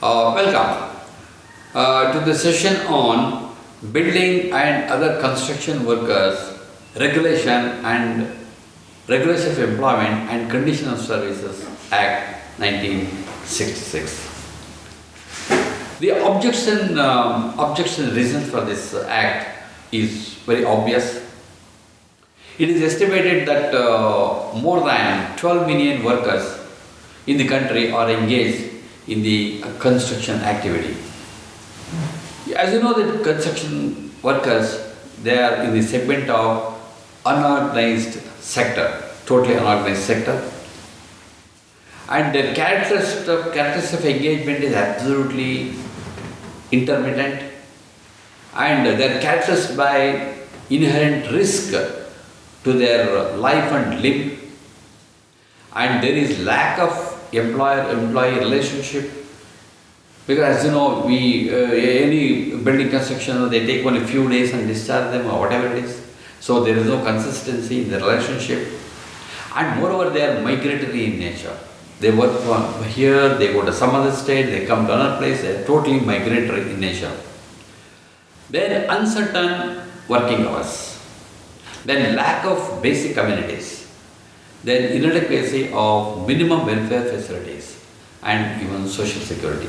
Welcome to the session on building and other construction workers regulation and regulation of employment and condition of services Act 1966. The objection reason for this act is very obvious. It is estimated that more than 12 million workers in the country are engaged in the construction activity. As you know, the construction workers, they are in the segment of unorganized sector, totally unorganized sector. And the characteristics of engagement is absolutely intermittent, and they are characterized by inherent risk to their life and limb, and there is lack of employer-employee relationship, because as you know, any building construction, they take only a few days and discharge them or whatever it is. So there is no consistency in the relationship, and moreover they are migratory in nature. They work from here, they go to some other state, they come to another place, they are totally migratory in nature. Then uncertain working hours, then lack of basic amenities, then inadequacy of minimum welfare facilities and even social security.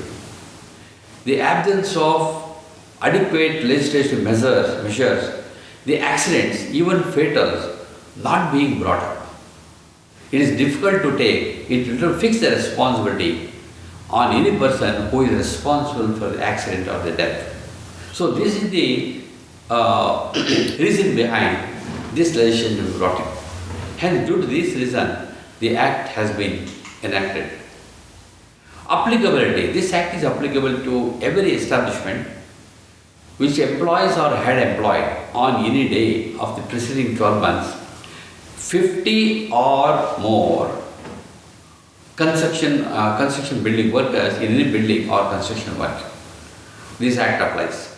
The absence of adequate legislative measures, the accidents, even fatals, not being brought up. It is difficult to fix the responsibility on any person who is responsible for the accident or the death. So this is the reason behind this legislation to be brought in. Hence, due to this reason, the Act has been enacted. Applicability. This Act is applicable to every establishment which employs or had employed on any day of the preceding 12 months 50 or more construction building workers in any building or construction work. This Act applies.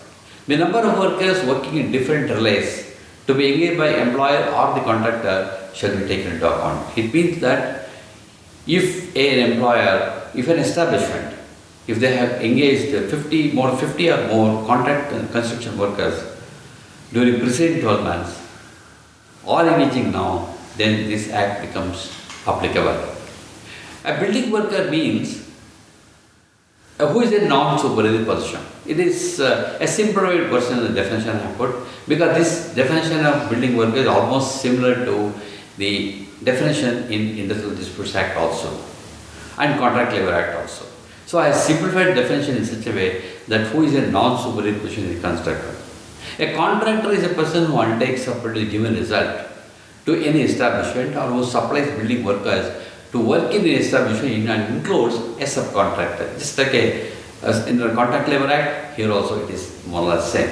The number of workers working in different relays to be engaged by employer or the contractor shall be taken into account. It means that if an establishment, if they have engaged 50 or more contract and construction workers during preceding 12 months or engaging now, then this Act becomes applicable. A building worker means who is a non-supervisory position. It is a simplified version of the definition I have put, because this definition of building worker is almost similar to the definition in Industrial Disputes Act also and Contract Labour Act also. So I have simplified definition in such a way that who is a non-supervisory position is a constructor. A contractor is a person who undertakes a particular given result to any establishment or who supplies building workers to work in the establishment and includes a subcontractor. Just like in the Contract Labour Act, here also it is more or less same.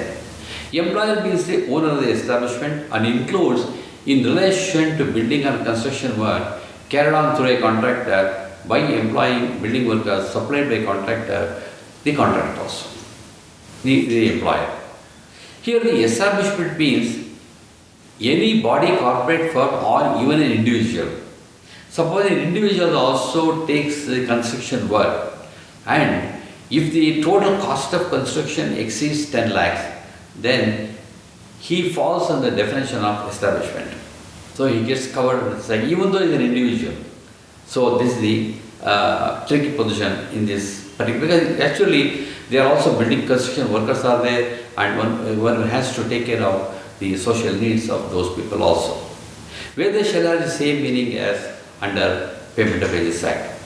Employer means the owner of the establishment and includes in relation to building and construction work carried on through a contractor by employing building workers supplied by contractor, the contractor also, the employer. Here the establishment means any body, corporate firm or even an individual. Suppose an individual also takes the construction work, and if the total cost of construction exceeds 10 lakhs, then he falls on the definition of establishment. So he gets covered, even though he is an individual. So this is the tricky position in this particular, because actually they are also building construction workers are there, and one has to take care of the social needs of those people also. Where they shall have the same meaning as under Payment of Wages Act.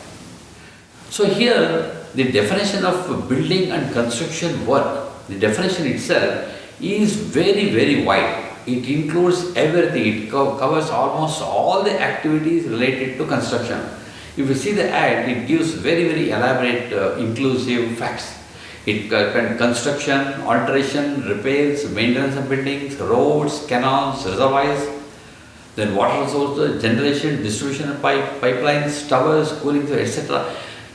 So here the definition of building and construction work, the definition itself is very, very wide. It includes everything. It covers almost all the activities related to construction. If you see the Act, it gives very, very elaborate, inclusive facts. It can construction, alteration, repairs, maintenance of buildings, roads, canals, reservoirs, then water resources, generation, distribution of pipelines, towers, cooling, etc.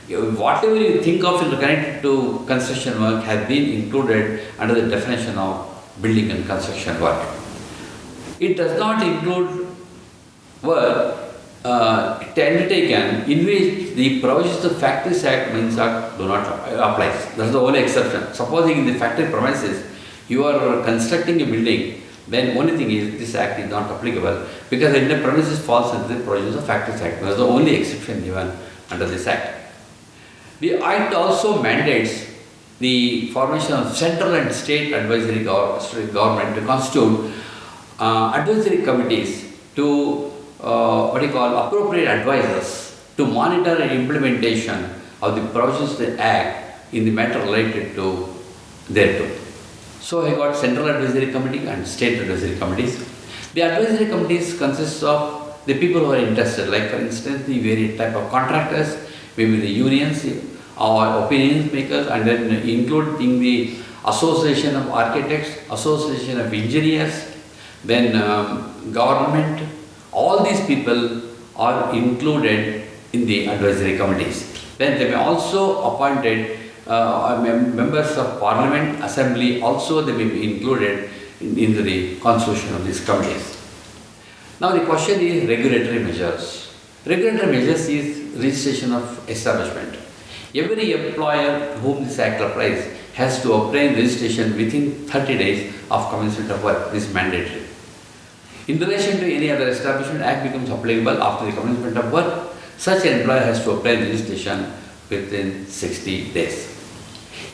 Whatever you think of connected to construction work has been included under the definition of building and construction work. It does not include work undertaken in which the provisions of Factories Act Mines Act do not apply. That's the only exception. Supposing in the factory premises you are constructing a building, then only thing is this act is not applicable because the premises falls under the provisions of Factories Act. That's the only exception given under this act. The act also mandates the formation of central and state advisory government to constitute advisory committees to appropriate advisors to monitor and implementation of the provisions of the Act in the matter related to thereto. So I got central advisory committee and state advisory committees. The advisory committees consist of the people who are interested, like for instance the various type of contractors, maybe the unions or opinions makers, and then including the Association of Architects, Association of Engineers, then government. All these people are included in the advisory committees. Then they may also appointed members of Parliament, Assembly, also they may be included into the constitution of these committees. Now the question is regulatory measures. Regulatory measures is registration of establishment. Every employer to whom this act applies has to obtain registration within 30 days of commencement of work. This is mandatory. In relation to any other establishment, Act becomes applicable after the commencement of work. Such an employer has to obtain registration within 60 days.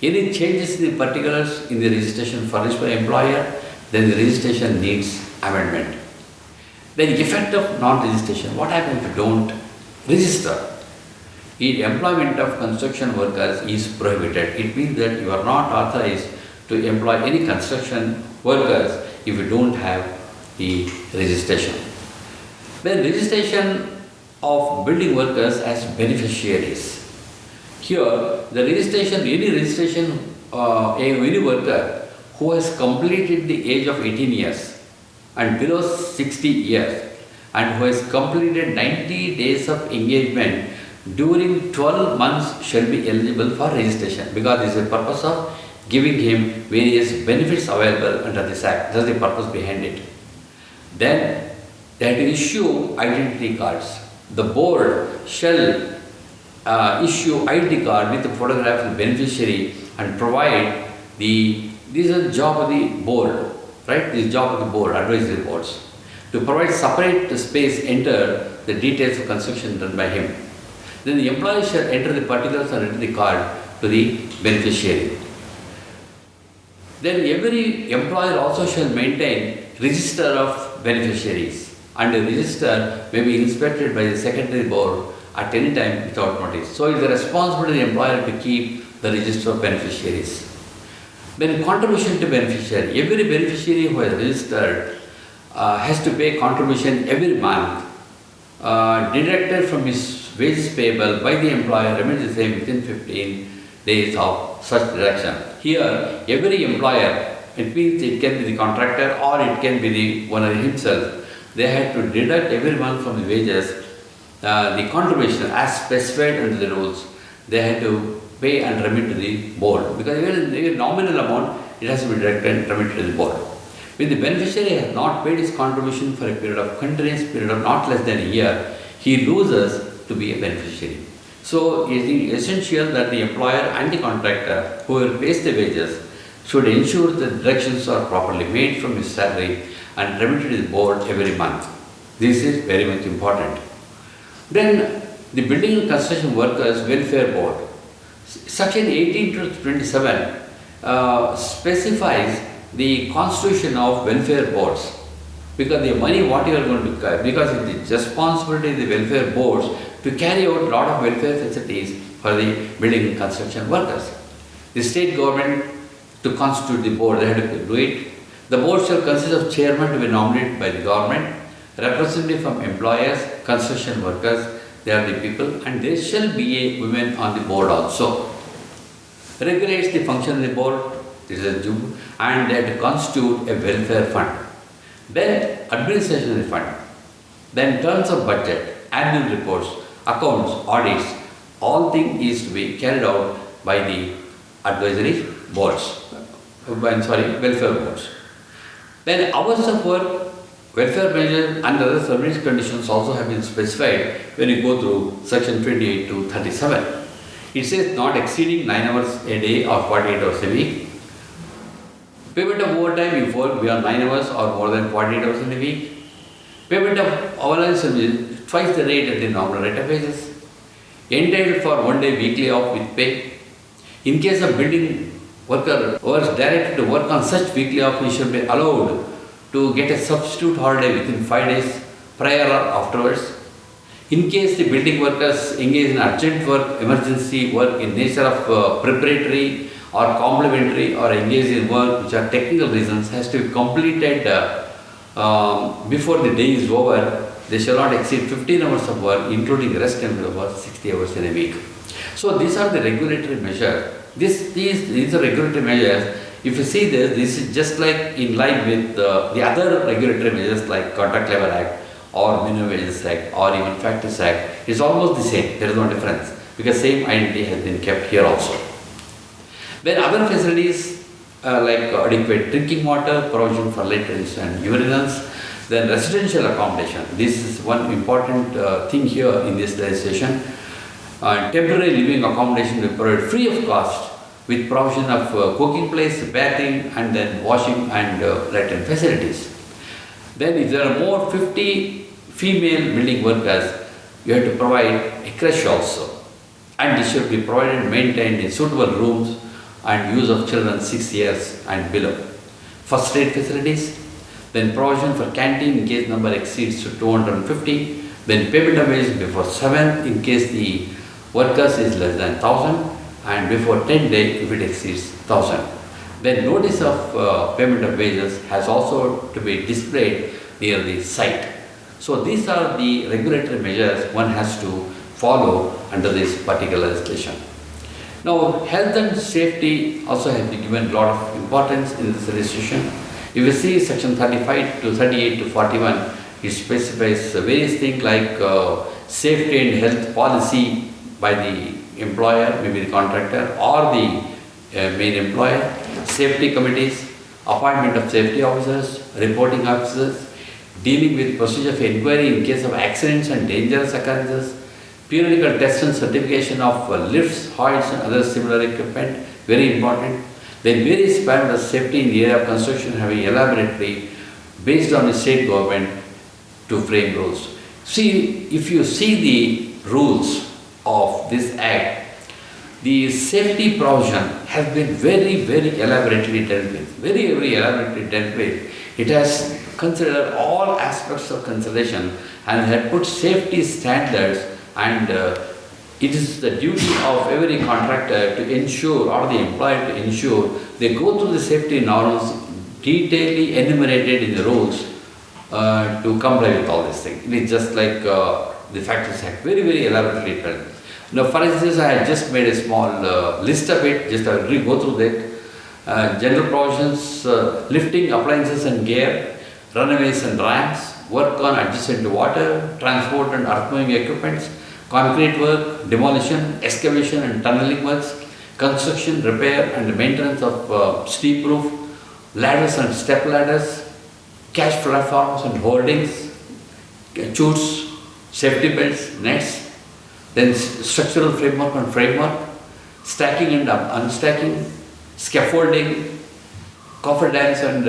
Any changes in the particulars in the registration furnished by employer, then the registration needs amendment. Then the effect of non-registration. What happens if you don't register? The employment of construction workers is prohibited. It means that you are not authorized to employ any construction workers if you don't have the registration. Then registration of building workers as beneficiaries. Here, the registration, any registration, any worker who has completed the age of 18 years and below 60 years and who has completed 90 days of engagement during 12 months shall be eligible for registration, because this is the purpose of giving him various benefits available under this act. That's the purpose behind it. Then they have to issue identity cards. The board shall issue ID card with the photograph of the beneficiary and provide this is the job of the board, right? This is the job of the board, advisory boards. To provide separate space, enter the details of construction done by him. Then the employee shall enter the particulars and enter the card to the beneficiary. Then every employer also shall maintain register of beneficiaries, and the register may be inspected by the secretary board at any time without notice. So it is the responsibility of the employer to keep the register of beneficiaries. Then contribution to beneficiary. Every beneficiary who has registered has to pay contribution every month, deducted from his wages payable by the employer, remains the same within 15 days of such deduction. Here, every employer, it means it can be the contractor or it can be the owner himself, they had to deduct every month from the wages the contribution as specified under the rules. They had to pay and remit to the board, because even the nominal amount, it has to be deducted and remitted to the board. When the beneficiary has not paid his contribution for a period of continuous period of not less than a year, he loses to be a beneficiary. So it is essential that the employer and the contractor, whoever pays the wages, should ensure that deductions are properly made from his salary and remitted to the board every month. This is very much important. Then the Building and Construction Workers Welfare Board, Section 18 to 27 specifies the constitution of welfare boards, because the money what you are going to get, because it is responsibility of the welfare boards to carry out a lot of welfare facilities for the building and construction workers. The state government to constitute the board, they have to do it. The board shall consist of chairman to be nominated by the government, representative from employers, construction workers, they are the people, and there shall be a woman on the board also. Regulates the function of the board, this is a job, and they have to constitute a welfare fund. Then administration of the fund. Then terms of budget, annual reports, accounts, audits, all things is to be carried out by the advisory boards, welfare boards. Then hours of work Welfare measures and other service conditions also have been specified when you go through section 28 to 37. It says not exceeding 9 hours a day or 48 hours a week. Payment of overtime if work beyond 9 hours or more than 48 hours in a week. Payment of overtime service twice the rate at the normal rate of wages. Entitled for 1 day weekly off with pay. In case of building worker was directed to work on such weekly off, he should be allowed to get a substitute holiday within 5 days prior or afterwards. In case the building workers engage in urgent work, emergency work in nature of preparatory or complementary or engage in work which are technical reasons has to be completed before the day is over, they shall not exceed 15 hours of work including rest and over 60 hours in a week. So these are the regulatory measures. These are regulatory measures. If you see this is just like in line with the other regulatory measures like Contract Labour Act or Minimum Wages Act or even Factors Act. It's almost the same. There is no difference because same identity has been kept here also. Then other facilities like adequate drinking water, provision for latrines and urinals, then residential accommodation. This is one important thing here in this legislation. Temporary living accommodation will be provided free of cost with provision of cooking place, bathing and then washing and latrine facilities. Then if there are more 50 female building workers, you have to provide a creche also. And this should be provided and maintained in suitable rooms and use of children 6 years and below. First aid facilities, then provision for canteen in case number exceeds to 250, then payment of wages before 7 in case the workers is less than 1000 and before 10 days if it exceeds 1000. Then notice of payment of wages has also to be displayed near the site. So these are the regulatory measures one has to follow under this particular legislation. Now health and safety also has been given a lot of importance in this legislation. If you see section 35 to 38 to 41, it specifies various things like safety and health policy by the employer, maybe the contractor or the main employer, safety committees, appointment of safety officers, reporting officers, dealing with procedure of inquiry in case of accidents and dangerous occurrences, periodical test and certification of lifts, hoists and other similar equipment, very important. Then various parameters of safety in the area of construction having elaborately based on the state government to frame rules. See, if you see the rules of this act, the safety provision has been very elaborately dealt with, very elaborately dealt with. It has considered all aspects of consideration and had put safety standards, and it is the duty of every contractor to ensure or the employer to ensure they go through the safety norms detailedly enumerated in the rules to comply with all these things. It is just like the Factors Act, very elaborately done. Now, for instance, I had just made a small list of it, just I will go through that. General provisions, lifting appliances and gear, runways and ramps, work on adjacent to water, transport and earth-moving equipments, concrete work, demolition, excavation and tunneling works, construction, repair and maintenance of steep roof, ladders and step ladders, cash platforms and holdings, chutes, safety belts, nets, then structural framework and framework, stacking and unstacking, scaffolding, cofferdams and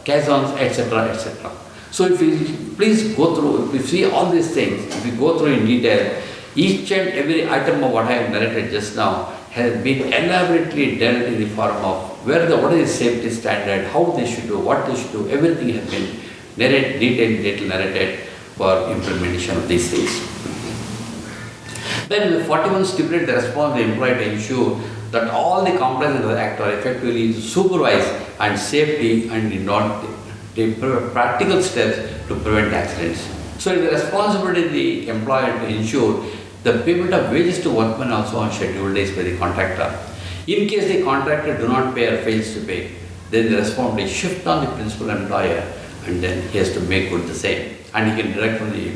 caissons, etc. So if you please go through, if you see all these things, if you go through in detail, each and every item of what I have narrated just now has been elaborately dealt in the form of what is the safety standard, how they should do, what they should do, everything has been detailed narrated for implementation of these things. Then 41 stipulates the responsibility of the employer to ensure that all the compliance of the Act are effectively supervised and safety and not take practical steps to prevent accidents. So it is the responsibility of the employer to ensure the payment of wages to workmen also on scheduled days by the contractor. In case the contractor do not pay or fails to pay, then the responsibility shifts on the principal employer and then he has to make good the same. And he can deduct from the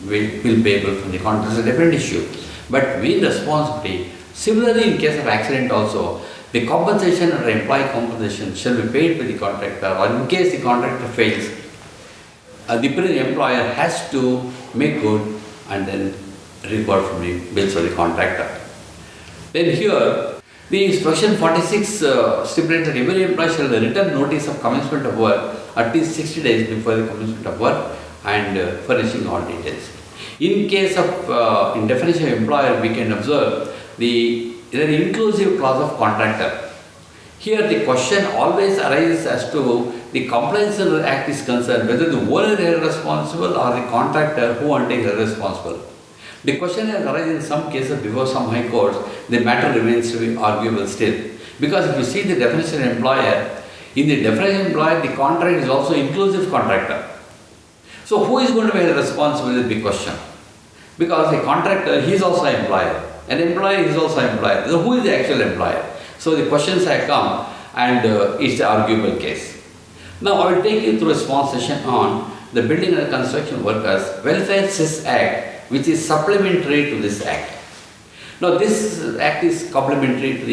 bill payable from the contractor. It's a different issue. But main responsibility, similarly in case of accident also, the compensation or employee compensation shall be paid by the contractor, or in case the contractor fails, the present employer has to make good and then record from the bills of the contractor. Then here, the section 46 stipulates that every employer shall return notice of commencement of work at least 60 days before the commencement of work and furnishing all details. In case of, in definition of employer, we can observe the inclusive clause of contractor. Here the question always arises as to the compliance with the act is concerned, whether the owner is responsible or the contractor who undertakes is responsible. The question has arisen in some cases before some high courts, the matter remains to be arguable still. Because if you see the definition of employer, in the definition of employer, the contract is also inclusive contractor. So who is going to be responsible is the big question. Because a contractor, he is also an employer. An employer is also an employer. So who is the actual employer? So the questions have come and it's the arguable case. Now I will take you through a small session on the Building and Construction Workers Welfare Cess Act, which is supplementary to this act. Now this act is complementary to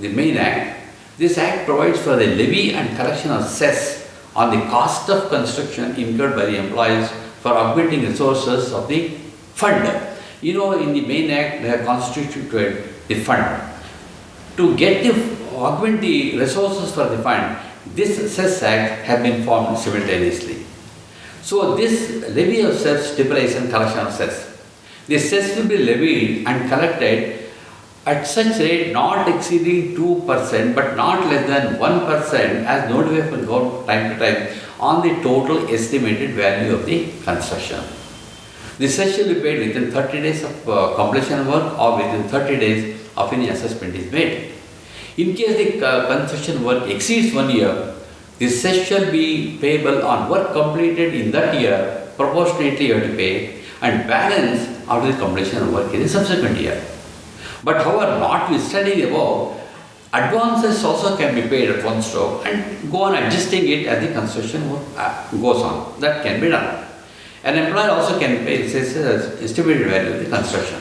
the main act. This act provides for the levy and collection of cess on the cost of construction incurred by the employees for augmenting resources of the fund. You know, in the main act they have constituted the fund. To get the augment the resources for the fund, this cess act has been formed simultaneously. So this levy of cess stipulates and collection of cess. The cess will be levied and collected at such rate not exceeding 2% but not less than 1% as notified from time to time on the total estimated value of the construction. The cess shall be paid within 30 days of completion of work or within 30 days of any assessment is made. In case the construction work exceeds 1 year, the cess shall be payable on work completed in that year, proportionately you have to pay, and balance after the completion of work in the subsequent year. But however, notwithstanding the above, advances also can be paid at one stroke and go on adjusting it as the construction work goes on. That can be done. An employer also can pay the estimated value of the construction.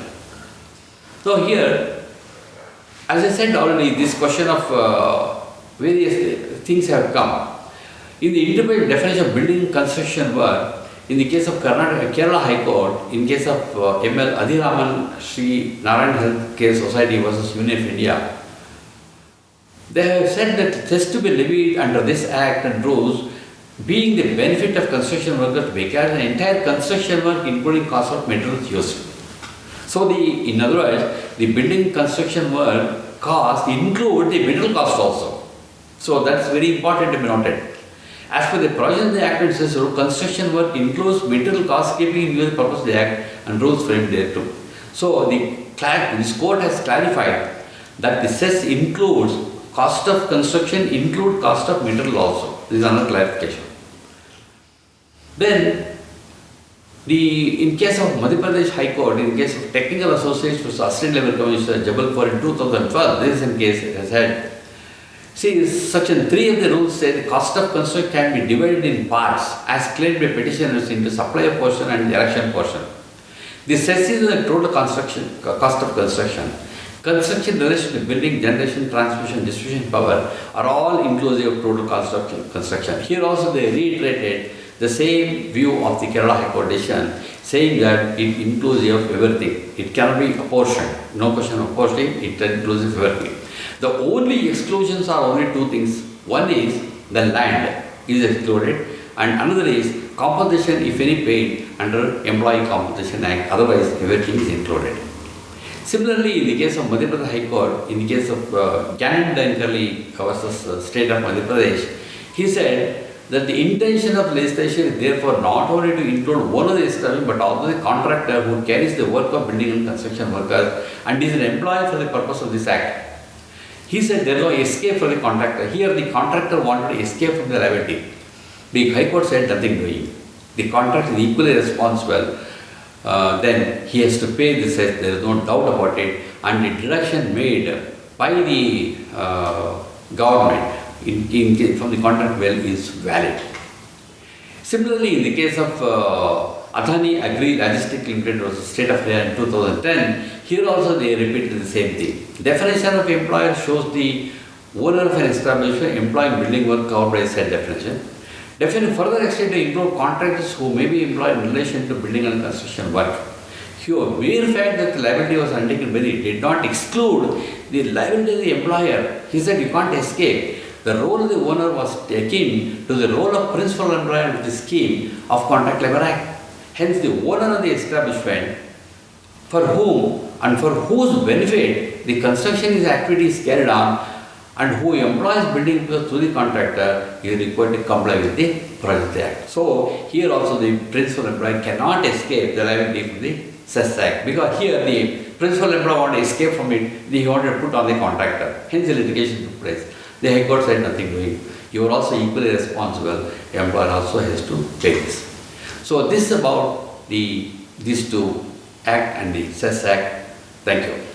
So here, as I said already, this question of various things have come. In the independent definition of building construction work, in the case of Kerala High Court, in case of M.L. Adhiraman Sri Narayan Health Care Society versus Union of India, they have said that it has to be levied under this act and rules, being the benefit of construction workers to be carried the entire construction work including cost of materials used. So in other words, the building construction work cost include the material cost also. So that's very important to be noted. As per the provision of the Act, it says construction work includes material cost keeping in view the purpose of the Act and rules framed thereto. So this court has clarified that the cess includes cost of construction, include cost of material also. This is another clarification. Then, in case of Madhya Pradesh High Court, in case of Technical Association for Assistant Level Commissioner Jabalpur in 2012, this is in case it has had. See, Section 3 of the rules say the cost of construction can be divided in parts as claimed by petitioners into supplier portion and erection portion. The cess is the total construction cost of construction. Construction relation to building, generation, transmission, distribution power are all inclusive of total cost of construction. Here also they reiterated the same view of the Kerala High Court decision, saying that it inclusive of everything. It cannot be apportioned. No question of apportioning, it is inclusive of everything. The only exclusions are only two things. One is the land is excluded and another is compensation if any paid under Employee Compensation Act, otherwise everything is included. Similarly, in the case of Madhya Pradesh High Court, in the case of Gyanand Dankali versus State of Madhya Pradesh, he said that the intention of legislation is therefore not only to include one of the establishment but also the contractor who carries the work of building and construction workers and is an employer for the purpose of this act. He said there is no escape for the contractor. Here the contractor wanted to escape from the liability. The High Court said nothing doing. The contractor is equally responsible. Then he has to pay the cess, there is no doubt about it, and the deduction made by the government from the contract bill is valid. Similarly, in the case of Adani Agri Logistics Limited versus State of Haryana in 2010, here also they repeated the same thing. Definition of employer shows the owner of an establishment employing building work covered by said definition. Definitely further extent to improve contractors who may be employed in relation to building and construction work. Here, mere fact that the liability was undertaken by it did not exclude the liability of the employer. He said you can't escape. The role of the owner was akin to the role of principal employer under the scheme of Contract Labour Act. Hence, the owner of the establishment for whom and for whose benefit the construction activity is carried on and who employs building through the contractor is required to comply with the Project Act. So, here also the principal employer cannot escape the liability from the Cess Act, because here the principal employer wanted to escape from it, he wanted to put on the contractor. Hence the litigation took place. The High Court said nothing to him. You are also equally responsible. The employer also has to take this. So this is about these two Act and the Cess Act. Thank you.